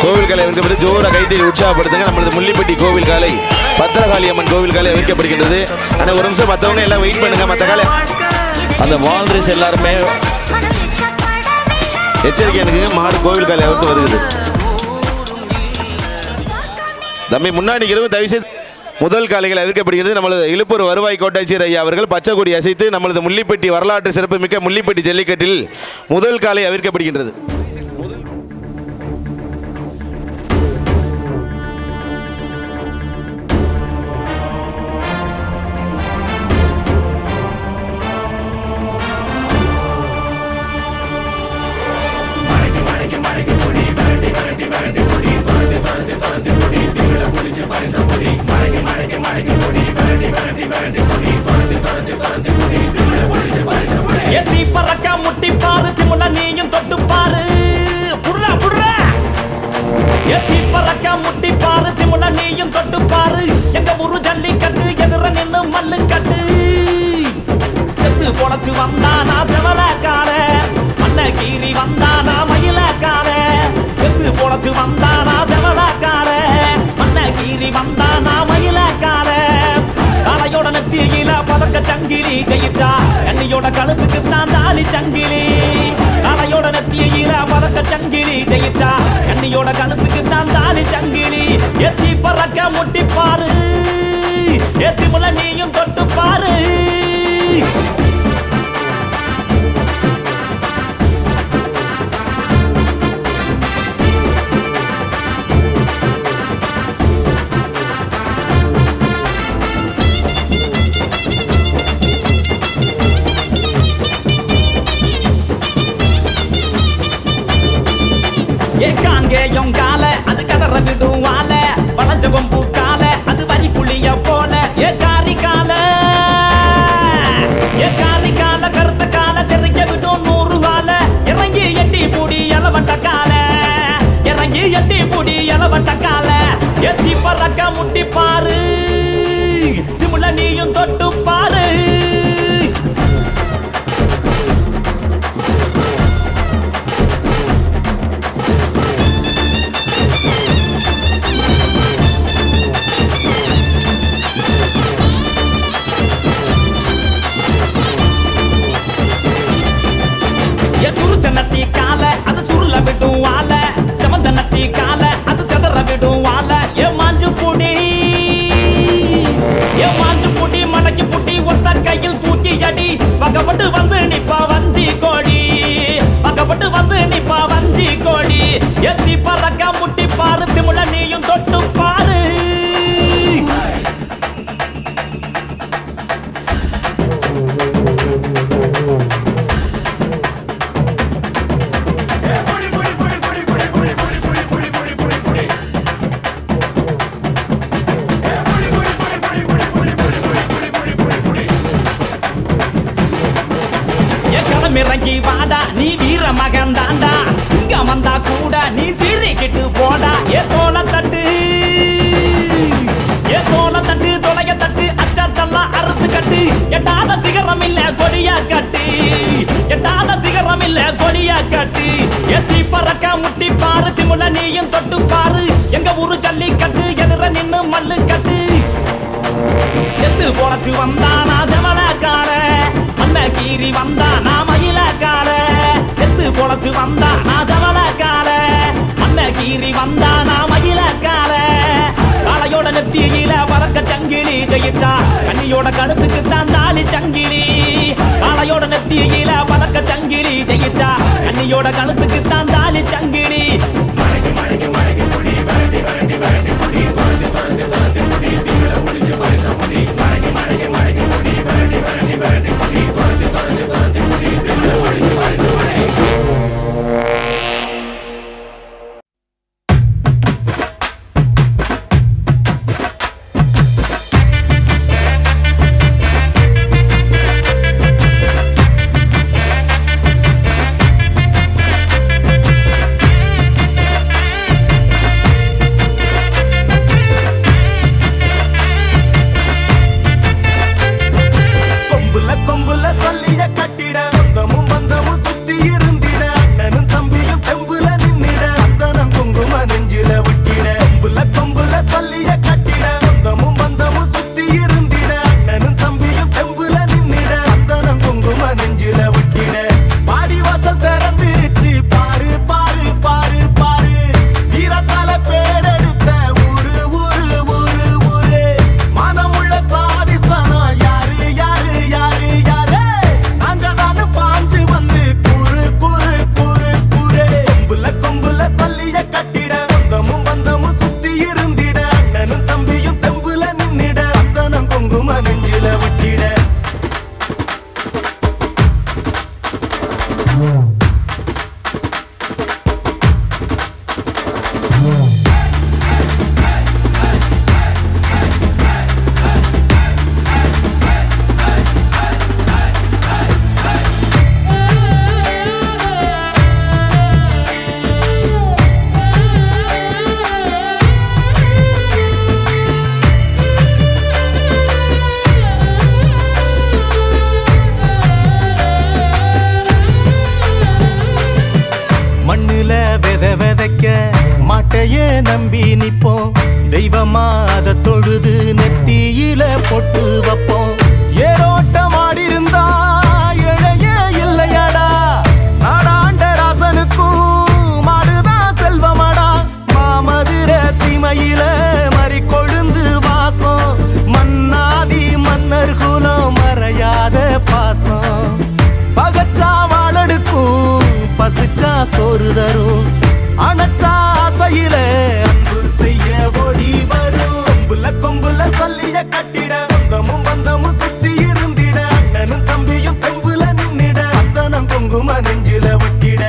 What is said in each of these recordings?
கோவில் காலை அவிழ்க்கப்பட்டு ஜோர கைத்தறி உற்சாகப்படுத்துங்க. நம்மளது முள்ளிப்பட்டி கோவில் காலை பத்திரகாளி அம்மன் கோவில் காலை அவிழ்க்கப்படுகின்றது. ஆனால் ஒரு நிமிஷம் மற்றவங்க எல்லாம் வெயிட் பண்ணுங்க. மற்ற காலை அந்த வால்ரஸ் எல்லாருமே எச்சரிக்கை இருக்குங்க. மாடு கோவில் காலை அவிழ்த்து வருகிறது. தம்பி முன்னாடி இரவு தயவுசெய்து முதல் காலைகள் அவிழ்க்கப்படுகிறது. நம்மளது இழுப்பூர் வருவாய் கோட்டாட்சியர் ஐயா அவர்கள் பச்சை கொடி அசைத்து நம்மளது முள்ளிப்பட்டி வரலாற்று சிறப்புமிக்க முள்ளிப்பட்டி ஜல்லிக்கட்டில் முதல் காலை அவிழ்க்கப்படுகின்றது. எத்தி பறக்க முட்டி பாரு திமுல நீயும் தொட்டு பாரு புடுறா புடுறா. எத்தி பறக்க முட்டி பாரு திமுல நீயும் தொட்டு பாரு. எங்க ஊரு ஜல்லிக்கட்டு எதிர நின்னு மல்லு கட்டு. செத்து பொழைச்சு வந்தானா செவலக்கார, மண்ண கீறி வந்தானா மயிலக்கார. செத்து பொழைச்சு வந்தானா செவலக்கார, மண்ண கீறி வந்தானா மயிலக்கார. காலையோட நெத்தியில பதக்க சங்கிலி ஜெயிச்சா கண்ணியோட கழுத்துக்கு தான் தாலி சங்கிலி. காலையோட நெத்தியில பதக்க சங்கிலி ஜெயிச்சா கண்ணியோட கழுத்துக்கு தான் தாலி சங்கிலி. எத்தி பறக்க முட்டி பாரு, எத்தி முள்ள நீயும் தொட்டு பாரு. காங்கேயம் கால அது கதற விடும் வாழ, வளைஞ்ச கொம்பு கால அது வரி புளிய போல. ஏ காரி கால கருத்த கால தெரிக்க விடும் 100 வாழ. இறங்கி எட்டி பூடி எலவட்ட கால, இறங்கி எட்டி பூடி எலவட்ட கால. எத்தி பறக்க முட்டி பாரு, திமுல நீயும் தொட்டு பாரு. நத்தி கால அது சுருள விடும் வாழ, செவந்த நத்தி கால அது செதற விடும் வாழ. ஏ மாஞ்சு புடி மடக்கி புட்டி ஒத்த கையில் தூக்கி அடி. பக்கப்பட்டு வந்து நிப்பா வஞ்சி கோடி, பக்கப்பட்டு வந்து நிப்பா வஞ்சி கோடி. எத்தி பறக்க முட்டி பாரு, திமுல நீயும் தொட்டு பாரு. இறங்கி வாடா நீ வீர மகன் தாண்டா, சிங்கம் வந்தா கூட நீ சீறிக்கிட்டு போடா. ஏ தோல தட்டு தொலைய தட்டு, அச்சத்தெல்லாம் அறுத்து கட்டு. எட்டாத சிகரம் இல்ல கொடிய கட்டு, எட்டாத சிகரம் இல்ல கொடிய கட்டு. எத்தி பறக்க முட்டி பாரு, திமுல நீயும் தொட்டு பாரு. எங்க ஊரு ஜல்லிக்கட்டு எதிர நின்னு மல்லு கட்டு. செத்து பொழைச்சு வந்தானா செவலக்கார, மண்ண கீறி வந்தானா மயிலக்கார. செத்து பொழைச்சு வந்தானா செவலக்கார, மண்ண கீறி வந்தானா மயிலக்கார. காலையோட நெத்தியில பறக்க சங்கிலி ஜெயிச்சா கண்ணியோட கழுத்துக்கு தான் தாலி சங்கிலி. காலையோட நெத்தியில பறக்க சங்கிலி ஜெயிச்சா கண்ணியோட கழுத்துக்கு தான் தாலி சங்கிலி. நம்பி நிப்போம். தெய்வமா அத தொழுது நெத்தியில பொட்டு வைப்போம். ஏரோட்டமாடி இருந்தா இழையே இல்லையடா. நாடாண்ட ராசனுக்கும் மாடுதான் செல்வமடா. மாமதுர சீமையில மறி கொழுந்து வாசம். மன்னாதி மன்னர் குலம் மறையாத பாசம். பகச்சா வாழடுக்கும் பசிச்சா சோறு தரும். அணைச்சா ஆசையில அன்பு செய்ய ஓடி வரும். கொம்புல கொம்புல சொல்லிய கட்டிட சொந்தமும் பந்தமும் சுத்தி இருந்திட. அண்ணனும் தம்பியும் தெம்புல நின்னிட. சந்தனம் குங்கும நெஞ்சில ஒட்டிட.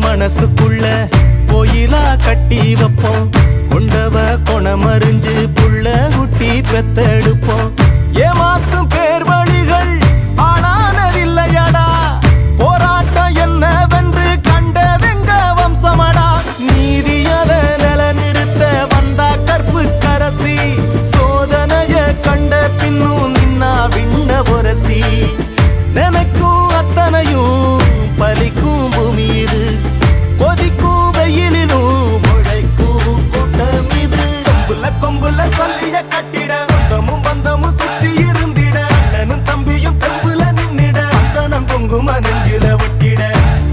மனசுக்குள்ள கோயிலா கட்டி வைப்போம். கொண்டவ கொணமறிஞ்சு புள்ள குட்டி பெத்தெடுப்போம். ஏமாத்தும் பேர் வழிகள் ஆளானதில்லையடா. போராட்டம் என்னவென்று கண்டதெங்க வம்சமடா. நீதியத நில நிறுத்த வந்தா கற்பு கரசி. சோதனைய கண்ட பின்னும் நின்னா விண்ண பொரசி. நினைக்கும் அத்தனையும் பலிக்கும் பூமி இது. கொதிக்கும் வெயிலிலும் உழைக்கும் கூட்டம் இது. கொம்புல கொம்புல சொல்லிய கட்டிட சொந்தமும் பந்தமும் சுத்தி இருந்திட. அண்ணனும் தம்பியும் தெம்புல நின்னிட. சந்தனம் குங்கும நெஞ்சில ஒட்டிட.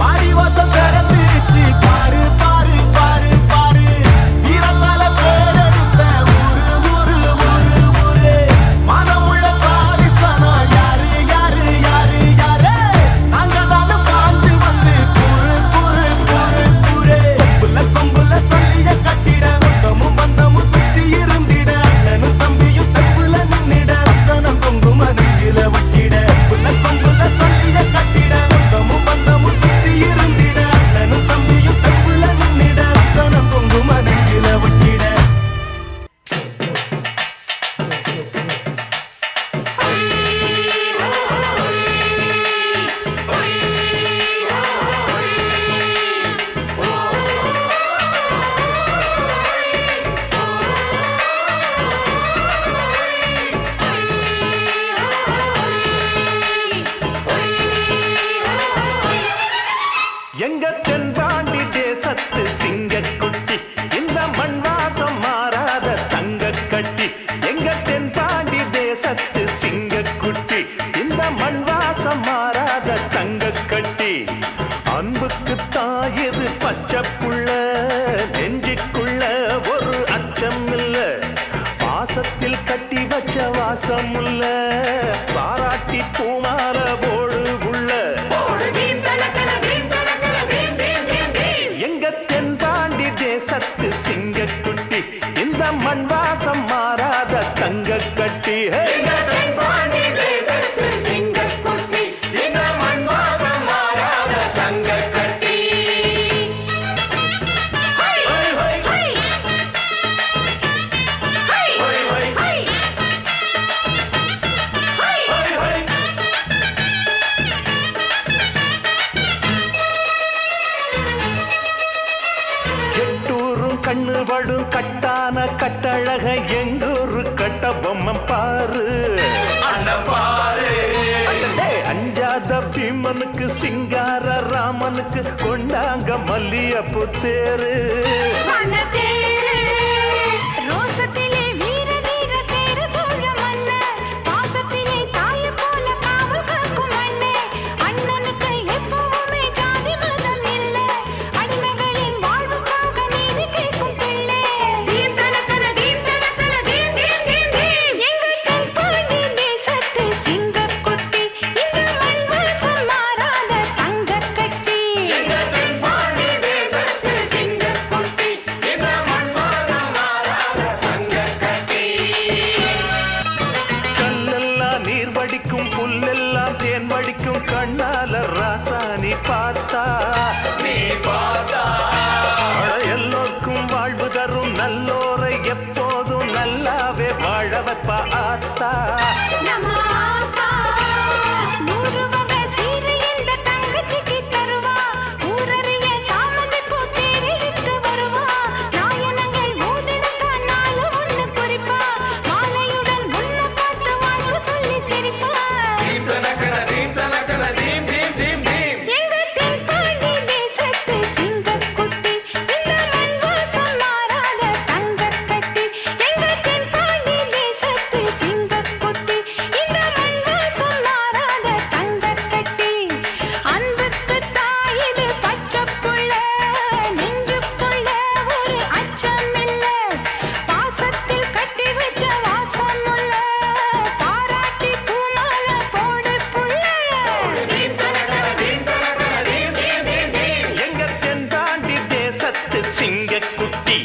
பாடி வாசல் திறந்துச்சு பாரு பாரு பாரு பாரு. வீரத்தால பேரெடுத்த ஊரு ஊரு ஊரு ஊரு. மனமுள்ள சாதிசனா யாரு யாரு யாரு யாரு. நாங்க தானு பாஞ்சு வந்து கூறு கூறு கூறு கூறு. கொம்புல கொம்புல சொல்லிய கட்டிட சொந்தமும் பந்தமும் சுத்தி இருந்திட. அண்ணனும் தம்பியும் தெம்புல நின்னிட. சந்தனம் குங்கும நெஞ்சில ஒட்டிட. கொம்புல கொம்புல சொல்லிய கட்டிட சொந்தமும் பந்தமும் சுத்தி இருந்திட. அண்ணனும் தம்பியும் தெம்புல நின்னிட. சந்தனம் குங்கும நெஞ்சில ஒட்டிட. எங்க தென்பாண்டி தேசத்து சிங்கக்குட்டி. இந்த மண் வாசம் மாறாத தங்க கட்டி. எங்க தென்பாண்டி தேசத்து சிங்கக்குட்டி. இந்த மண் வாசம் மாறாத தங்க கட்டி. அன்புக்கு தாயது பச்சை புள்ள. நெஞ்சுக்குள்ள ஒரு அச்சம் இல்ல. பாசத்தில் கட்டி வச்ச வாசம் இல்ல. பாராட்டி பூமார போடு உள்ள. எங்க தென்பாண்டி தேசத்து சிங்கக்குட்டி. இந்த மண் வாசம் மாறாத தங்க கட்டி. கண்ணுபடும் கட்டான கட்டழக எங்கூரு கட்ட பொம்மை பாரு. அஞ்சாத பீமனுக்கு சிங்கார ராமனுக்கு கொண்டாங்க மல்லியப்பு தேரு. படிக்கும் கண்ணால ராசானி பார்த்தா எல்லோருக்கும் வாழ்வு தரும் நல்லோரை எப்போதும் நல்லாவே நல்லாவே வாழ வைப்பா ஆத்தா. சிங்கக்குட்டி